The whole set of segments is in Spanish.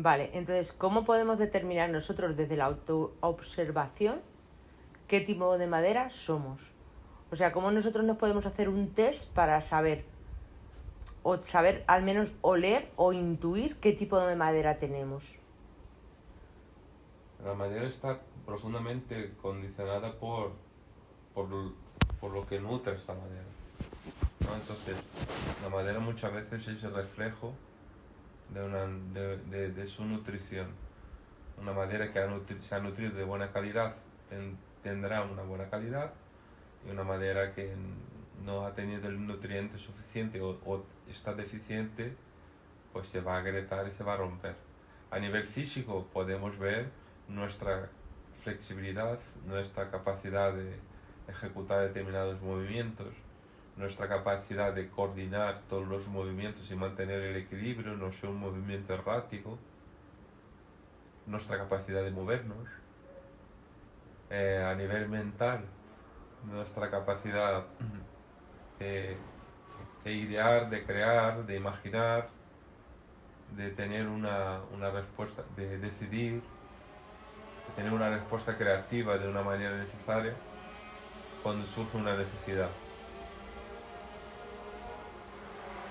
Vale, entonces, ¿cómo podemos determinar nosotros desde la autoobservación qué tipo de madera somos? O sea, ¿cómo nosotros nos podemos hacer un test para saber, o saber al menos oler o intuir qué tipo de madera tenemos? La madera está profundamente condicionada por, por lo que nutre esta madera, ¿no? Entonces, la madera muchas veces es el reflejo de su nutrición. Una madera que se ha nutrido de buena calidad tendrá una buena calidad, y una madera que no ha tenido el nutriente suficiente o está deficiente, pues se va a agrietar y se va a romper. A nivel físico podemos ver nuestra flexibilidad, nuestra capacidad de ejecutar determinados movimientos, nuestra capacidad de coordinar todos los movimientos y mantener el equilibrio, no ser un movimiento errático, nuestra capacidad de movernos. A nivel mental, nuestra capacidad de idear, de crear, de imaginar, de tener una respuesta, de decidir, de tener una respuesta creativa de una manera necesaria cuando surge una necesidad.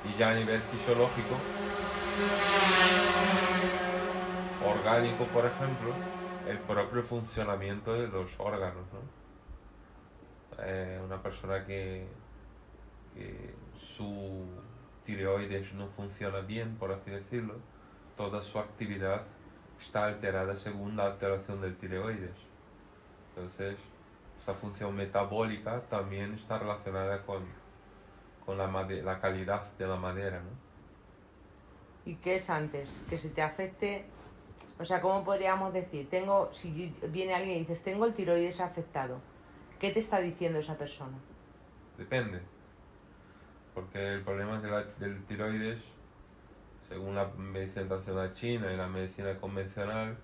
Y ya a nivel fisiológico, orgánico, por ejemplo, el propio funcionamiento de los órganos, ¿no? Una persona que su tiroides no funciona bien, por así decirlo, toda su actividad está alterada según la alteración del tiroides. Entonces, esta función metabólica también está relacionada con la calidad de la madera, ¿no? ¿Y qué es antes? Que se te afecte. O sea, ¿cómo podríamos decir? Si viene alguien y dices, tengo el tiroides afectado, ¿qué te está diciendo esa persona? Depende. Porque el problema del tiroides, según la medicina tradicional china y la medicina convencional,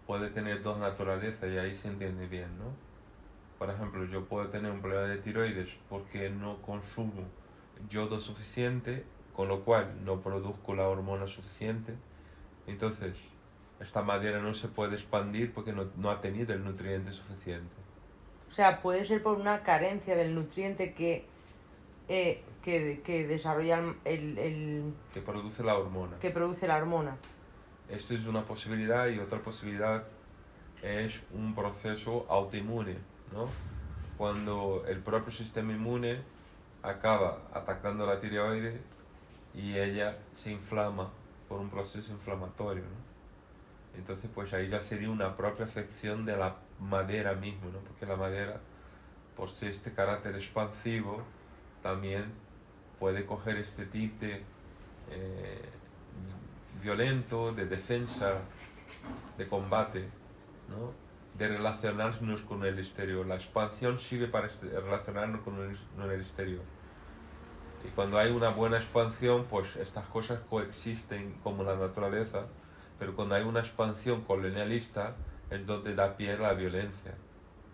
puede tener dos naturalezas, y ahí se entiende bien, ¿no? Por ejemplo, yo puedo tener un problema de tiroides porque no consumo yodo suficiente, con lo cual no produzco la hormona suficiente. Entonces, esta madera no se puede expandir porque no ha tenido el nutriente suficiente. O sea, puede ser por una carencia del nutriente que desarrolla que produce la hormona. Que produce la hormona. Esto es una posibilidad, y otra posibilidad es un proceso autoinmune, ¿no? Cuando el propio sistema inmune acaba atacando la tiroides y ella se inflama por un proceso inflamatorio, ¿no? Entonces, pues ahí ya sería una propia afección de la madera misma, ¿no? Porque la madera, por ser este carácter expansivo, también puede coger este tinte violento, de defensa, de combate, ¿no? De relacionarnos con el exterior. La expansión sirve para relacionarnos con el exterior. Y cuando hay una buena expansión, pues estas cosas coexisten como la naturaleza, pero cuando hay una expansión colonialista es donde da pie a la violencia,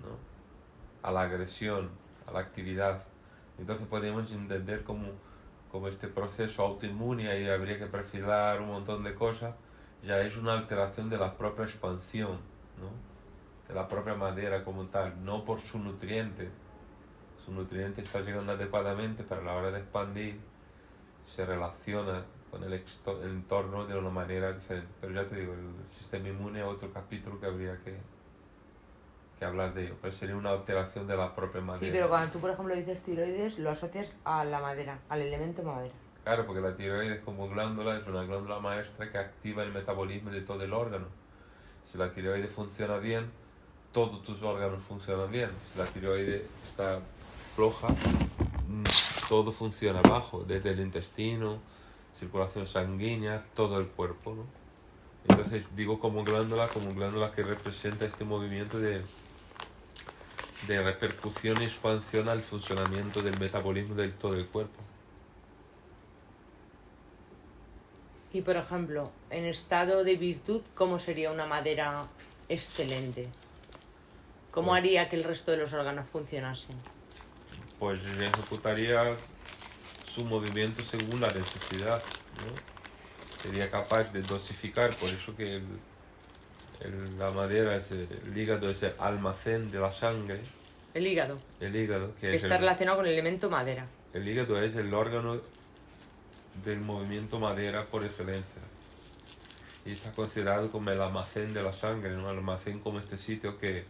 ¿no? A la agresión, a la actividad. Entonces podemos entender como este proceso autoinmune, y habría que perfilar un montón de cosas, ya es una alteración de la propia expansión, ¿no? De la propia madera como tal, no por su nutriente. Su nutriente está llegando adecuadamente, pero a la hora de expandir se relaciona con el entorno de una manera diferente. Pero ya te digo, el sistema inmune es otro capítulo que habría que hablar de ello, pero sería una alteración de la propia madera. Sí, pero cuando tú, por ejemplo, dices tiroides, lo asocias a la madera, al elemento madera. Claro, porque la tiroides como glándula es una glándula maestra que activa el metabolismo de todo el órgano. Si la tiroides funciona bien, todos tus órganos funcionan bien. Si la tiroides está floja, todo funciona abajo, desde el intestino, circulación sanguínea, todo el cuerpo, ¿no? Entonces digo como glándula que representa este movimiento de repercusión y expansión al funcionamiento del metabolismo de todo el cuerpo. Y por ejemplo, en estado de virtud, ¿cómo sería una madera excelente? ¿Cómo haría que el resto de los órganos funcionasen? Pues ejecutaría su movimiento según la necesidad, ¿no? sería capaz de dosificar, por eso que la madera, el hígado es el almacén de la sangre. El hígado, El hígado, que está relacionado con el elemento madera. El hígado es el órgano del movimiento madera por excelencia. Y está considerado como el almacén de la sangre, ¿no? El almacén como este sitio que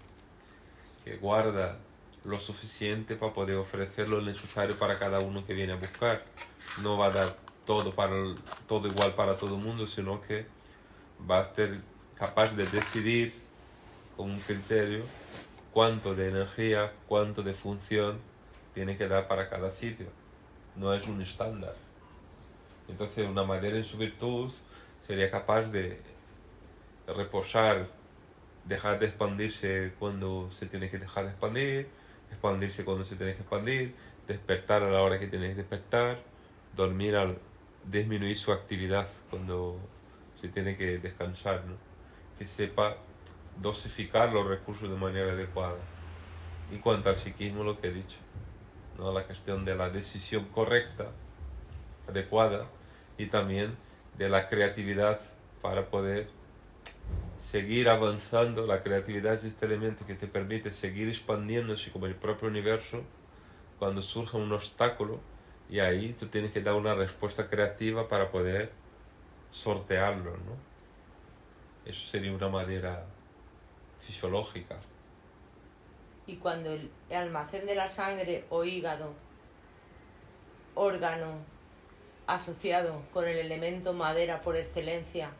guarda lo suficiente para poder ofrecer lo necesario para cada uno que viene a buscar. No va a dar todo igual para todo el mundo, sino que va a ser capaz de decidir con un criterio cuánto de energía, cuánto de función tiene que dar para cada sitio. No es un estándar. Entonces una madera en su virtud sería capaz de reposar, dejar de expandirse cuando se tiene que dejar de expandir, expandirse cuando se tiene que expandir, despertar a la hora que tiene que despertar, dormir al disminuir su actividad cuando se tiene que descansar, ¿no? Que sepa dosificar los recursos de manera adecuada. Y cuanto al psiquismo, lo que he dicho, ¿no? La cuestión de la decisión correcta, adecuada, y también de la creatividad para poder seguir avanzando. La creatividad es este elemento que te permite seguir expandiéndose como el propio universo cuando surge un obstáculo, y ahí tú tienes que dar una respuesta creativa para poder sortearlo, ¿no? Eso sería una manera fisiológica. Y cuando el almacén de la sangre o hígado, órgano asociado con el elemento madera por excelencia,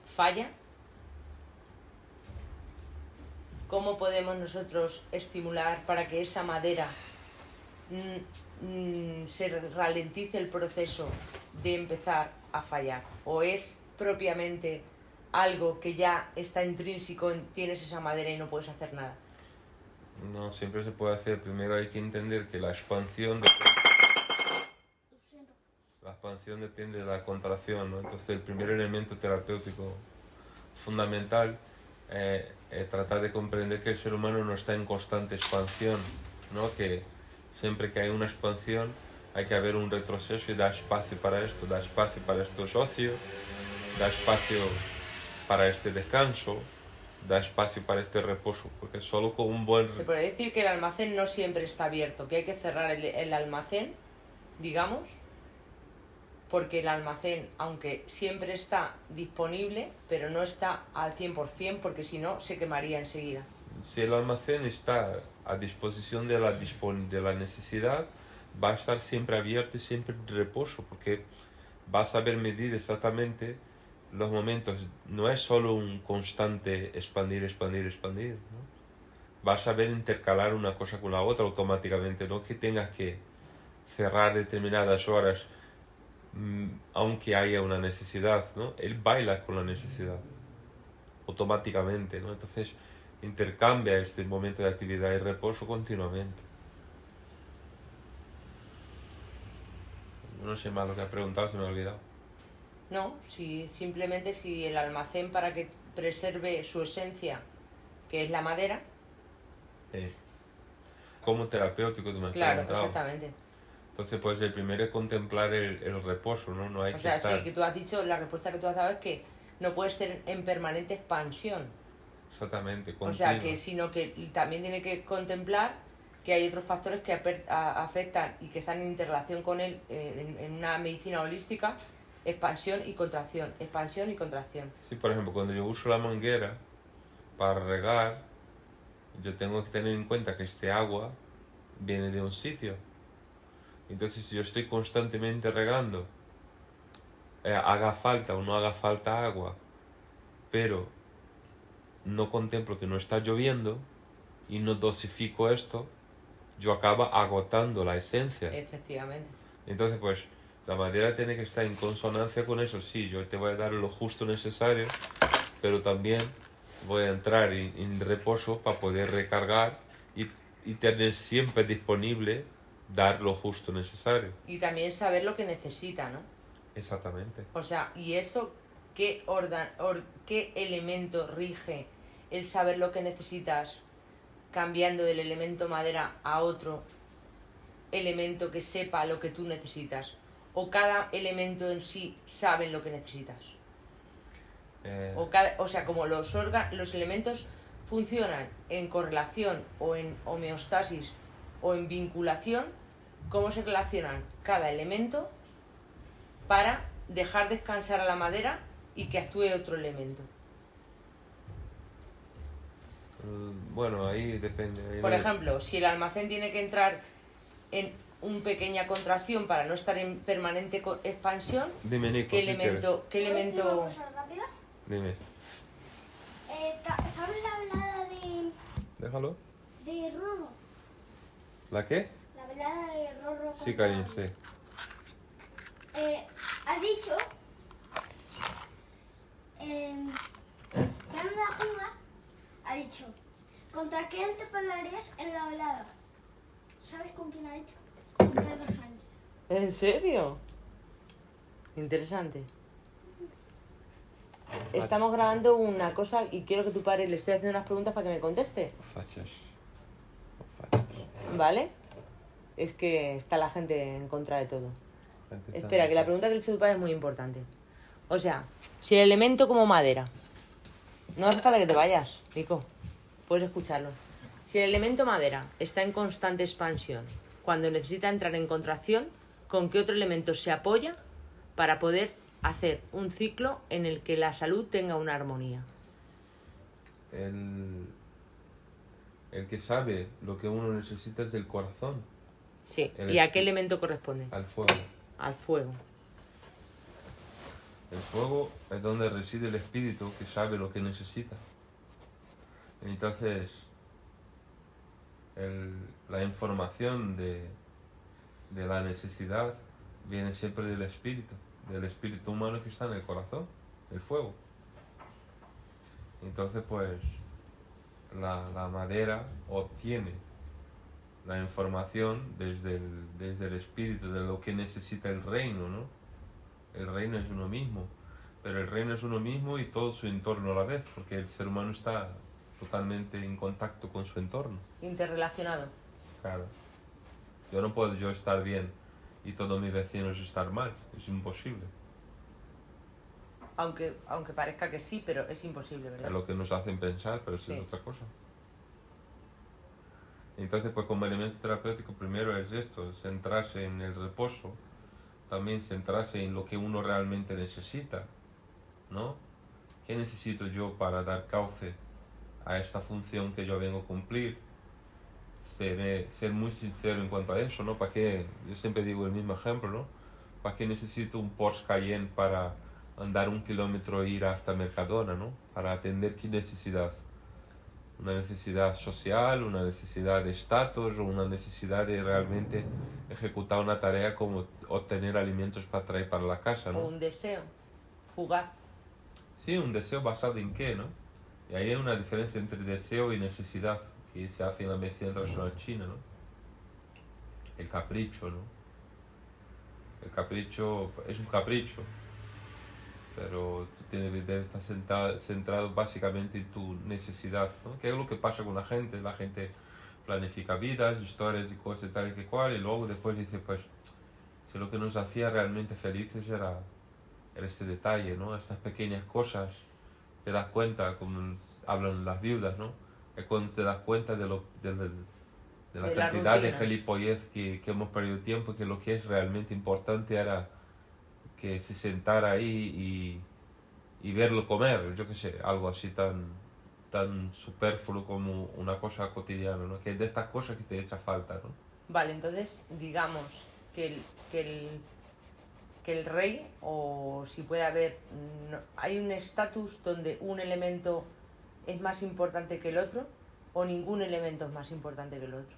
falla, ¿cómo podemos nosotros estimular para que esa madera se ralentice el proceso de empezar a fallar? ¿O es propiamente algo que ya está intrínseco, tienes esa madera y no puedes hacer nada? No, siempre se puede hacer. Primero hay que entender que la expansión depende de la contracción, ¿no? Entonces el primer elemento terapéutico fundamental es tratar de comprender que el ser humano no está en constante expansión, ¿no? Que siempre que hay una expansión hay que haber un retroceso y dar espacio para esto, da espacio para estos ocios, da espacio para este descanso, da espacio para este reposo, porque solo con un buen... Se puede decir que el almacén no siempre está abierto, que hay que cerrar el almacén, digamos, porque el almacén, aunque siempre está disponible, pero no está al 100%, porque si no, se quemaría enseguida. Si el almacén está a disposición de la necesidad, va a estar siempre abierto y siempre en reposo, porque va a saber medir exactamente los momentos. No es solo un constante expandir, ¿no? Vas a saber intercalar una cosa con la otra automáticamente, no que tengas que cerrar determinadas horas aunque haya una necesidad, ¿no? Él baila con la necesidad automáticamente, ¿no? Entonces intercambia este momento de actividad y reposo continuamente. No sé más lo que has preguntado, se me ha olvidado. No, simplemente si el almacén, para que preserve su esencia, que es la madera. Como terapéutico, tú me has Claro, preguntado. exactamente. Entonces, pues el primero es contemplar el reposo, ¿no? No hay que estar... sí, que tú has dicho, la respuesta que tú has dado es que no puede ser en permanente expansión. Exactamente, continua. O sea, sino que también tiene que contemplar que hay otros factores que afectan y que están en interrelación con él en una medicina holística: expansión y contracción, expansión y contracción. Sí, por ejemplo, cuando yo uso la manguera para regar, yo tengo que tener en cuenta que este agua viene de un sitio. Entonces, si yo estoy constantemente regando, haga falta o no haga falta agua, pero no contemplo que no está lloviendo y no dosifico esto, yo acabo agotando la esencia. Efectivamente. Entonces, pues, la madera tiene que estar en consonancia con eso. Sí, yo te voy a dar lo justo necesario, pero también voy a entrar en reposo para poder recargar y tener siempre disponible dar lo justo necesario. Y también saber lo que necesita, ¿no? Exactamente. O sea, ¿y eso qué elemento rige el saber lo que necesitas cambiando del elemento madera a otro elemento que sepa lo que tú necesitas? ¿O cada elemento en sí saben lo que necesitas? Eh, O sea, como los elementos funcionan en correlación o en homeostasis o en vinculación, ¿cómo se relacionan cada elemento para dejar descansar a la madera y que actúe otro elemento? bueno, ahí depende. Ahí Por ejemplo, si el almacén tiene que entrar en una pequeña contracción para no estar en permanente expansión, Dime, Nico, ¿qué ¿qué elemento? ¿Puedo decir una cosa rápida? Dime. ¿Sabes la velada Déjalo. de Rorro? ¿La qué? La velada de Rorro. Sí, cariño, sí. Ha dicho que anda Juma ha dicho, ¿contra quién te pelearías en la velada? ¿Sabes con quién ha dicho? Con Pedro Sánchez. ¿En serio? Interesante. Estamos grabando una cosa y quiero que tu padre le esté haciendo unas preguntas para que me conteste, Fachas. ¿vale? Es que está la gente en contra de todo. Espera, que la pregunta que le he hecho a tu padre es muy importante. O sea, si el elemento como madera... No hace falta que te vayas, Nico. Puedes escucharlo. Si el elemento madera está en constante expansión, cuando necesita entrar en contracción, ¿con qué otro elemento se apoya para poder hacer un ciclo en el que la salud tenga una armonía? El que sabe lo que uno necesita es el corazón. Sí. El ¿Y a qué elemento corresponde? Al fuego. Al fuego. El fuego es donde reside el espíritu que sabe lo que necesita. Entonces, la información de la necesidad viene siempre del espíritu humano que está en el corazón, el fuego. Entonces, pues, la madera obtiene la información desde el espíritu de lo que necesita el reino, ¿no? El reino es uno mismo, pero el reino es uno mismo y todo su entorno a la vez, porque el ser humano está totalmente en contacto con su entorno. Interrelacionado. Claro. No puedo yo estar bien y todos mis vecinos estar mal, es imposible. Aunque parezca que sí, pero es imposible, ¿verdad? Es lo que nos hacen pensar, pero sí es otra cosa. Entonces, pues como elemento terapéutico primero es esto, centrarse en el reposo, también centrarse en lo que uno realmente necesita, ¿no? ¿Qué necesito yo para dar cauce a esta función que yo vengo a cumplir? Ser muy sincero en cuanto a eso, ¿no? ¿Para qué? Yo siempre digo el mismo ejemplo, ¿no? ¿Para qué necesito un Porsche Cayenne para andar 1 kilómetro e ir hasta Mercadona, ¿no? Para atender qué necesidad. Una necesidad social, una necesidad de estatus o una necesidad de realmente ejecutar una tarea como obtener alimentos para traer para la casa, ¿no? O un deseo fugaz. Sí, un deseo basado en qué, ¿no? Y ahí hay una diferencia entre deseo y necesidad que se hace en la medicina tradicional china, ¿no? El capricho, ¿no? El capricho es un capricho, pero tú debes estar centrado básicamente en tu necesidad, ¿no? ¿Qué es lo que pasa con la gente? La gente planifica vidas, historias y cosas tal y que cual, y luego después dice, pues, si lo que nos hacía realmente felices era este detalle, ¿no? Estas pequeñas cosas, te das cuenta, como hablan las viudas, ¿no? Es cuando te das cuenta de la cantidad de gilipollez que hemos perdido tiempo, que lo que es realmente importante era que se sentara ahí y verlo comer, yo qué sé, algo así tan superfluo como una cosa cotidiana, ¿no? Que es de estas cosas que te echa falta, ¿no? Vale, entonces digamos que el rey, o si puede haber, hay un estatus donde un elemento es más importante que el otro, o ningún elemento es más importante que el otro.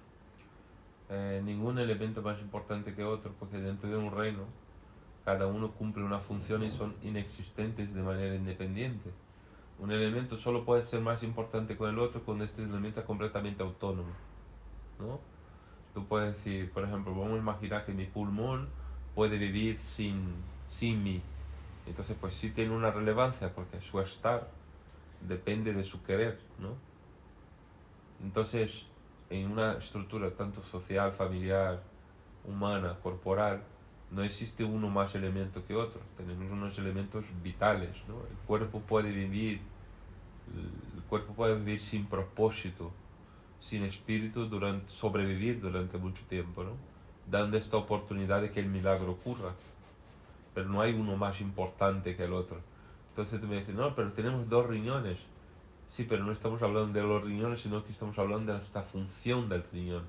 Ningún elemento más importante que otro, porque dentro de un reino cada uno cumple una función y son inexistentes de manera independiente. Un elemento solo puede ser más importante que el otro cuando este elemento es completamente autónomo, ¿no? Tú puedes decir, por ejemplo, vamos a imaginar que mi pulmón puede vivir sin mí. Entonces, pues sí tiene una relevancia porque su estar depende de su querer, ¿no? Entonces, en una estructura tanto social, familiar, humana, corporal, no existe uno más elemento que otro, tenemos unos elementos vitales, ¿no? El cuerpo puede vivir sin propósito, sin espíritu, sobrevivir durante mucho tiempo, ¿no? Dando esta oportunidad de que el milagro ocurra. Pero no hay uno más importante que el otro. Entonces tú me dices, no, pero tenemos 2 riñones. Sí, pero no estamos hablando de los riñones, sino que estamos hablando de esta función del riñón.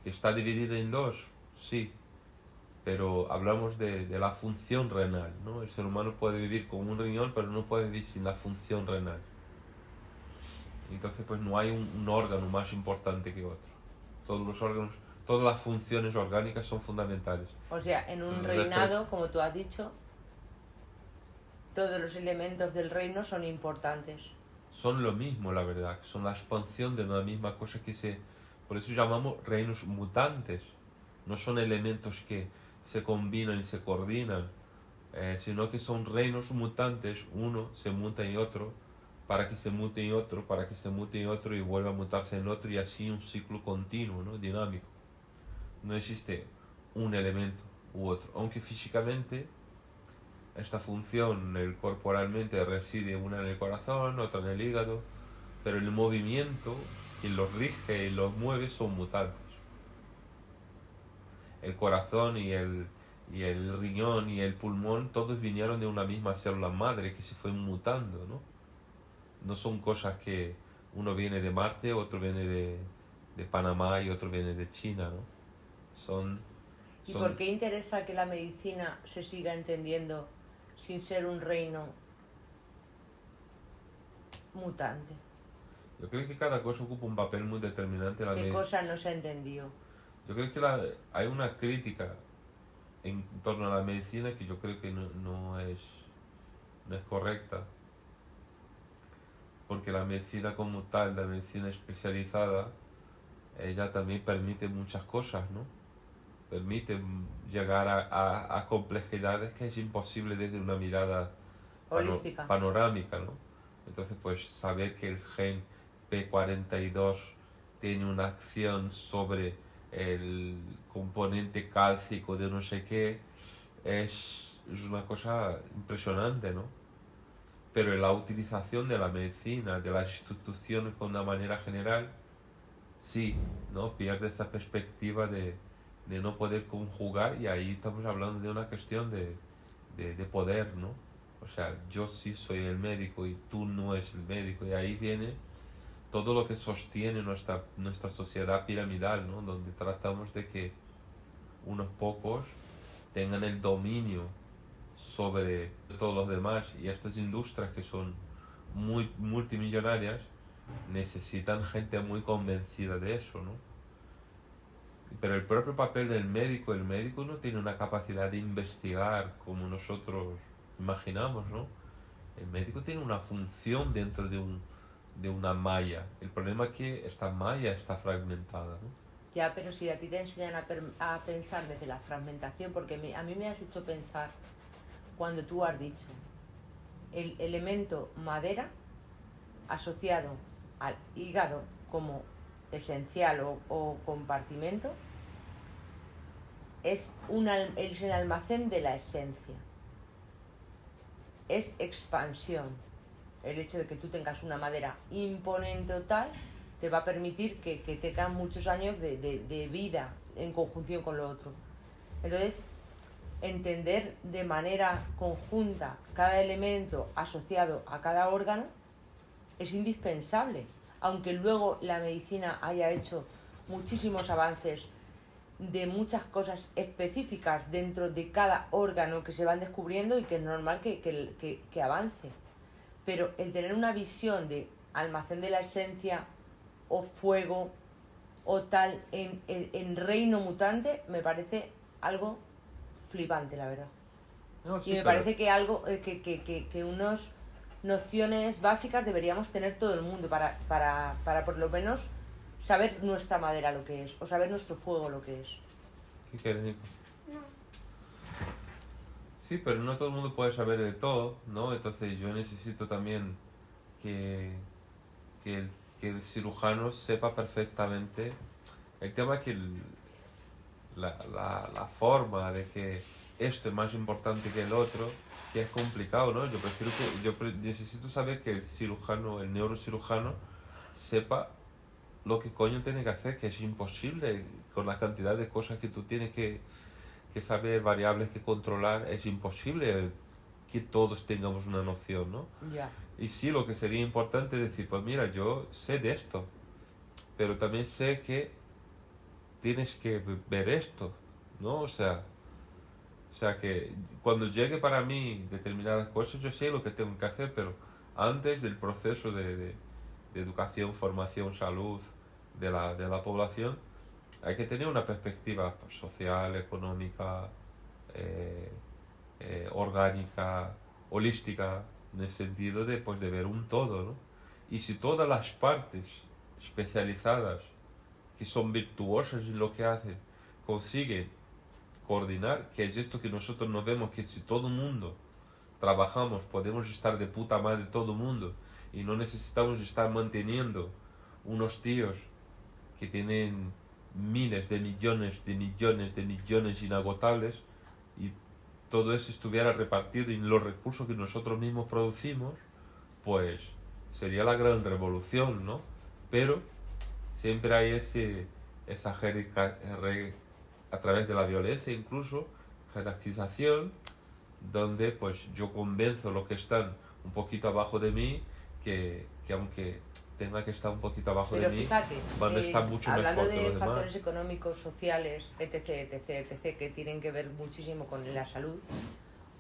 ¿Está dividida en 2? Sí. Pero hablamos de la función renal, ¿no? El ser humano puede vivir con un riñón, pero no puede vivir sin la función renal. Entonces, pues no hay un órgano más importante que otro. Todos los órganos, todas las funciones orgánicas son fundamentales. O sea, en un reinado, como tú has dicho, todos los elementos del reino son importantes. Son lo mismo, la verdad. Son la expansión de una misma cosa por eso llamamos reinos mutantes. No son elementos que se combinan y se coordinan, sino que son reinos mutantes. Uno se muta en otro, para que se mute en otro, para que se mute en otro y vuelva a mutarse en otro, y así un ciclo continuo, ¿no? Dinámico. No existe un elemento u otro, aunque físicamente esta función corporalmente reside una en el corazón, otra en el hígado, pero el movimiento que los rige y los mueve son mutantes. El corazón y el riñón y el pulmón, todos vinieron de una misma célula madre que se fue mutando, ¿no? No son cosas que uno viene de Marte, otro viene de Panamá y otro viene de China, ¿no? ¿Y por qué interesa que la medicina se siga entendiendo sin ser un reino mutante? Yo creo que cada cosa ocupa un papel muy determinante en la medicina. ¿Qué cosa no se ha entendido? Yo creo que hay una crítica en torno a la medicina que yo creo que no es correcta. Porque la medicina como tal, la medicina especializada, ella también permite muchas cosas, ¿no? Permite llegar a complejidades que es imposible desde una mirada holística, panorámica, ¿no? Entonces, pues saber que el gen P42 tiene una acción sobre el componente cálcico de no sé qué es una cosa impresionante, ¿no? Pero la utilización de la medicina, de las instituciones con una manera general, sí, ¿no? Pierde esa perspectiva de no poder conjugar, y ahí estamos hablando de una cuestión de poder, ¿no? O sea, yo sí soy el médico y tú no eres el médico, y ahí viene todo lo que sostiene nuestra sociedad piramidal, ¿no? Donde tratamos de que unos pocos tengan el dominio sobre todos los demás, y estas industrias que son muy multimillonarias necesitan gente muy convencida de eso, ¿no? Pero el propio papel del médico, el médico no tiene una capacidad de investigar como nosotros imaginamos, ¿no? El médico tiene una función dentro de una malla. El problema es que esta malla está fragmentada, ¿no? Ya, pero si a ti te enseñan a pensar desde la fragmentación, porque a mí me has hecho pensar cuando tú has dicho el elemento madera asociado al hígado como esencial o compartimento es el almacén de la esencia, es expansión. El hecho de que tú tengas una madera imponente o tal te va a permitir que tengan muchos años de vida en conjunción con lo otro. Entonces, entender de manera conjunta cada elemento asociado a cada órgano es indispensable, aunque luego la medicina haya hecho muchísimos avances de muchas cosas específicas dentro de cada órgano que se van descubriendo, y que es normal que avance. Pero el tener una visión de almacén de la esencia o fuego o tal en reino mutante me parece algo flipante, la verdad. No, sí, y me parece que algo que unas nociones básicas deberíamos tener todo el mundo para por lo menos saber nuestra madera lo que es, o saber nuestro fuego lo que es. ¿Qué quieres, Nico? No. Sí, pero no todo el mundo puede saber de todo, ¿no? Entonces yo necesito también que el cirujano sepa perfectamente. El tema es que la forma de que esto es más importante que el otro, que es complicado, ¿no? Necesito saber que el cirujano, el neurocirujano, sepa lo que coño tiene que hacer, que es imposible con la cantidad de cosas que tú tienes que saber, variables que controlar, es imposible que todos tengamos una noción, ¿no? Ya. Y sí, lo que sería importante es decir, pues mira, yo sé de esto, pero también sé que tienes que ver esto, ¿no? O sea que cuando llegue para mí determinadas cosas, yo sé lo que tengo que hacer, pero antes del proceso de educación, formación, salud de la población, hay que tener una perspectiva pues, social, económica, orgánica, holística, en el sentido de, pues, de ver un todo, ¿no? Y si todas las partes especializadas, que son virtuosas en lo que hacen, consiguen coordinar, que es esto que nosotros nos vemos, que si todo el mundo trabajamos, podemos estar de puta madre todo el mundo y no necesitamos estar manteniendo unos tíos que tienen miles de millones inagotables, y todo eso estuviera repartido en los recursos que nosotros mismos producimos, pues sería la gran revolución, ¿no? Pero siempre hay esa a través de la violencia incluso, jerarquización, donde pues yo convenzo a los que están un poquito abajo de mí que aunque tenga que estar un poquito abajo Pero de mí, fíjate, van a estar mucho hablando mejor que de los factores demás. económicos, sociales, etc., que tienen que ver muchísimo con la salud,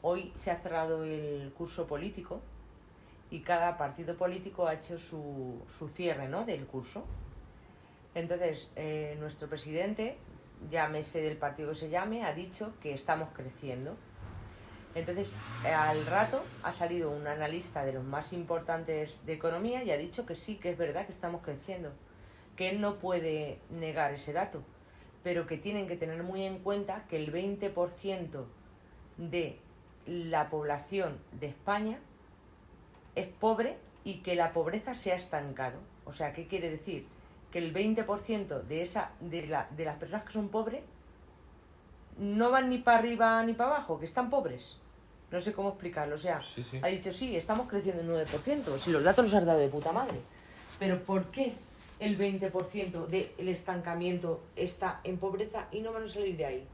hoy se ha cerrado el curso político y cada partido político ha hecho su cierre, ¿no?, del curso. Entonces, nuestro presidente, llámese del partido que se llame, ha dicho que estamos creciendo. Entonces, al rato ha salido un analista de los más importantes de economía y ha dicho que sí, que es verdad que estamos creciendo, que él no puede negar ese dato, pero que tienen que tener muy en cuenta que el 20% de la población de España es pobre y que la pobreza se ha estancado. O sea, ¿qué quiere decir? Que el 20% de las personas que son pobres no van ni para arriba ni para abajo, que están pobres. No sé cómo explicarlo. O sea, Sí, sí. ha dicho, sí, estamos creciendo un 9%, si los datos los has dado de puta madre. Pero ¿por qué el 20% del estancamiento está en pobreza y no van a salir de ahí?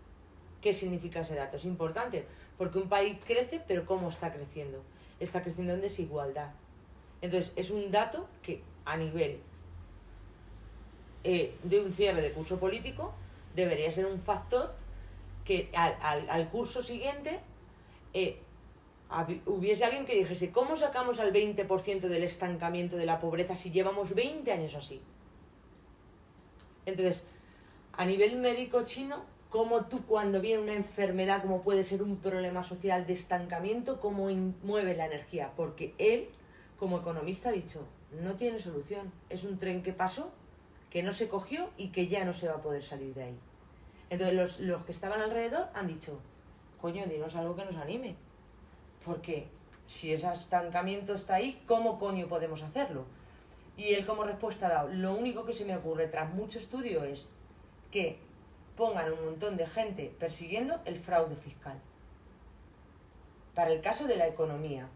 ¿Qué significa ese dato? Es importante, porque un país crece, pero ¿cómo está creciendo? Está creciendo en desigualdad. Entonces, es un dato que a nivel de un cierre de curso político debería ser un factor que al curso siguiente hubiese alguien que dijese, ¿cómo sacamos al 20% del estancamiento de la pobreza si llevamos 20 años así? Entonces, a nivel médico chino, ¿cómo tú cuando viene una enfermedad como puede ser un problema social de estancamiento, cómo mueve la energía? Porque él, como economista, ha dicho, no tiene solución, es un tren que pasó, que no se cogió y que ya no se va a poder salir de ahí. Entonces los que estaban alrededor han dicho, coño, dinos algo que nos anime, porque si ese estancamiento está ahí, ¿cómo coño podemos hacerlo? Y él como respuesta ha dado, lo único que se me ocurre tras mucho estudio es que pongan un montón de gente persiguiendo el fraude fiscal, para el caso de la economía.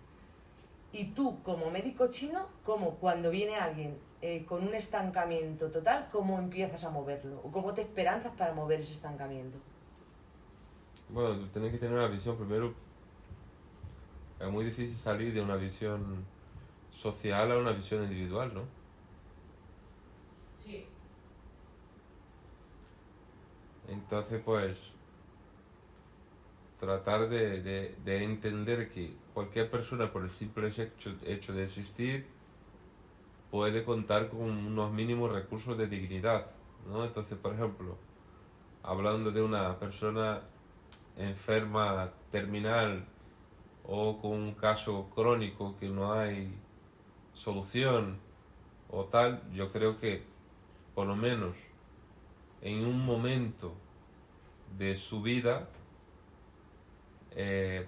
Y tú, como médico chino, ¿cómo cuando viene alguien con un estancamiento total, cómo empiezas a moverlo? ¿O cómo te esperanzas para mover ese estancamiento? Bueno, tú tienes que tener una visión primero. Es muy difícil salir de una visión social a una visión individual, ¿no? Sí. Entonces, pues, tratar de entender que cualquier persona, por el simple hecho de existir, puede contar con unos mínimos recursos de dignidad, ¿no? Entonces, por ejemplo, hablando de una persona enferma, terminal, o con un caso crónico que no hay solución o tal, yo creo que por lo menos en un momento de su vida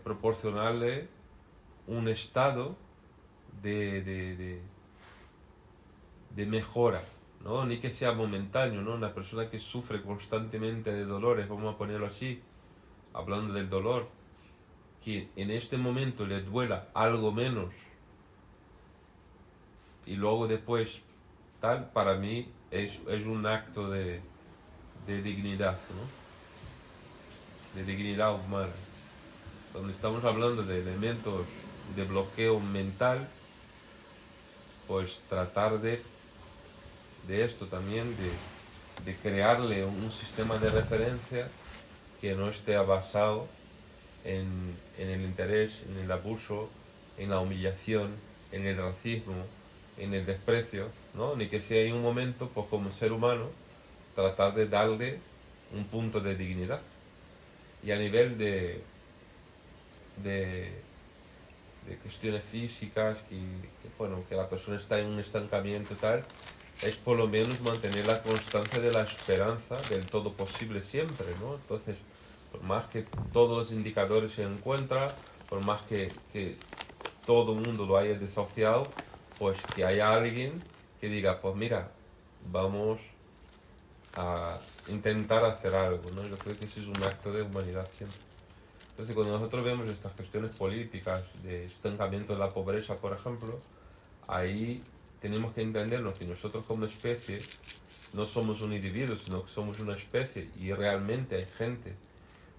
proporcionarle un estado de mejora, ¿no? Ni que sea momentáneo, ¿no? Una persona que sufre constantemente de dolores, vamos a ponerlo así, hablando del dolor, que en este momento le duela algo menos y luego después tal, para mí es un acto de dignidad, ¿no? De dignidad humana. Donde estamos hablando de elementos de bloqueo mental, pues tratar de esto también, de crearle un sistema de referencia que no esté basado en el interés, en el abuso, en la humillación, en el racismo, en el desprecio, ¿no? Ni que sea en un momento, pues como ser humano, tratar de darle un punto de dignidad. Y a nivel de cuestiones físicas, bueno, que la persona está en un estancamiento y tal, es por lo menos mantener la constancia de la esperanza del todo posible siempre, ¿no? Entonces, por más que todos los indicadores se encuentran, por más que todo el mundo lo haya desahuciado, pues que haya alguien que diga, pues mira, vamos a intentar hacer algo, ¿no? Yo creo que ese es un acto de humanidad siempre. Entonces, cuando nosotros vemos estas cuestiones políticas, de estancamiento de la pobreza, por ejemplo, ahí tenemos que entendernos que nosotros como especie no somos un individuo, sino que somos una especie, y realmente hay gente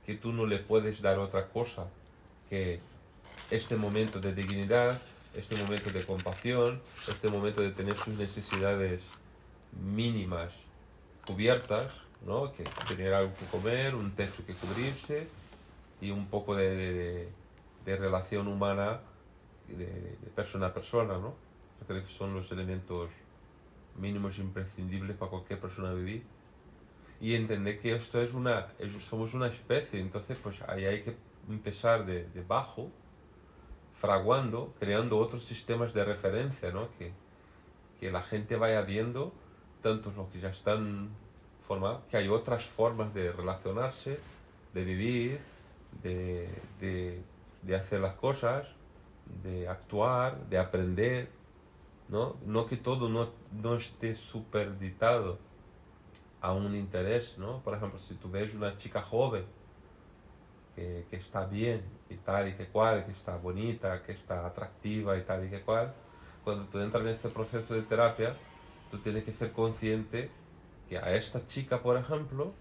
que tú no le puedes dar otra cosa que este momento de dignidad, este momento de compasión, este momento de tener sus necesidades mínimas cubiertas, ¿no? Que tener algo que comer, un techo que cubrirse y un poco de relación humana de persona a persona, ¿no? Yo creo que son los elementos mínimos imprescindibles para cualquier persona vivir. Y entender que esto es somos una especie, entonces pues ahí hay que empezar de bajo, fraguando, creando otros sistemas de referencia, ¿no? Que la gente vaya viendo, tanto los que ya están formados, que hay otras formas de relacionarse, de vivir, de hacer las cosas, de actuar, de aprender, ¿no? No que todo no esté superditado a un interés, ¿no? Por ejemplo, si tú ves una chica joven que está bien y tal y que cual, que está bonita, que está atractiva y tal y que cual, cuando tú entras en este proceso de terapia, tú tienes que ser consciente que a esta chica, por ejemplo,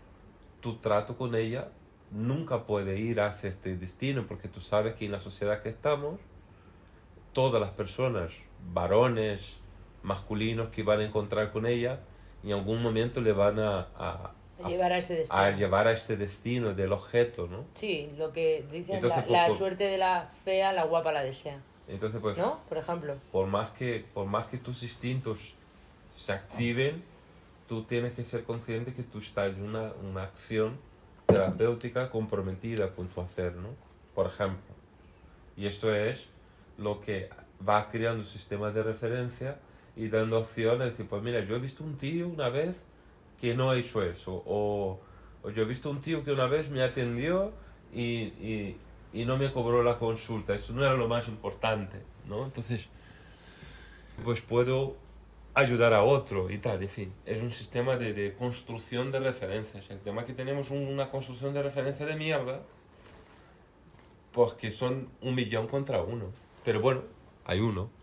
tu trato con ella nunca puede ir hacia este destino, porque tú sabes que en la sociedad que estamos, todas las personas, varones, masculinos que van a encontrar con ella, en algún momento le van a llevar a ese destino. A llevar a este destino del objeto, ¿no? Sí, lo que dicen, Entonces, la suerte de la fea, la guapa la desea. Entonces, pues, ¿no? Por ejemplo. Por más que tus instintos se activen, tú tienes que ser consciente que tú estás en una acción terapéutica comprometida con tu hacer, ¿no? Por ejemplo. Y eso es lo que va creando un sistema de referencia y dando opción a decir, pues mira, yo he visto un tío una vez que no hizo eso, o yo he visto un tío que una vez me atendió y no me cobró la consulta, eso no era lo más importante, ¿no? Entonces, pues puedo ayudar a otro y tal, en fin, es un sistema de construcción de referencias. El tema es que tenemos una construcción de referencia de mierda, pues que son 1.000.000 contra 1, pero bueno, hay uno.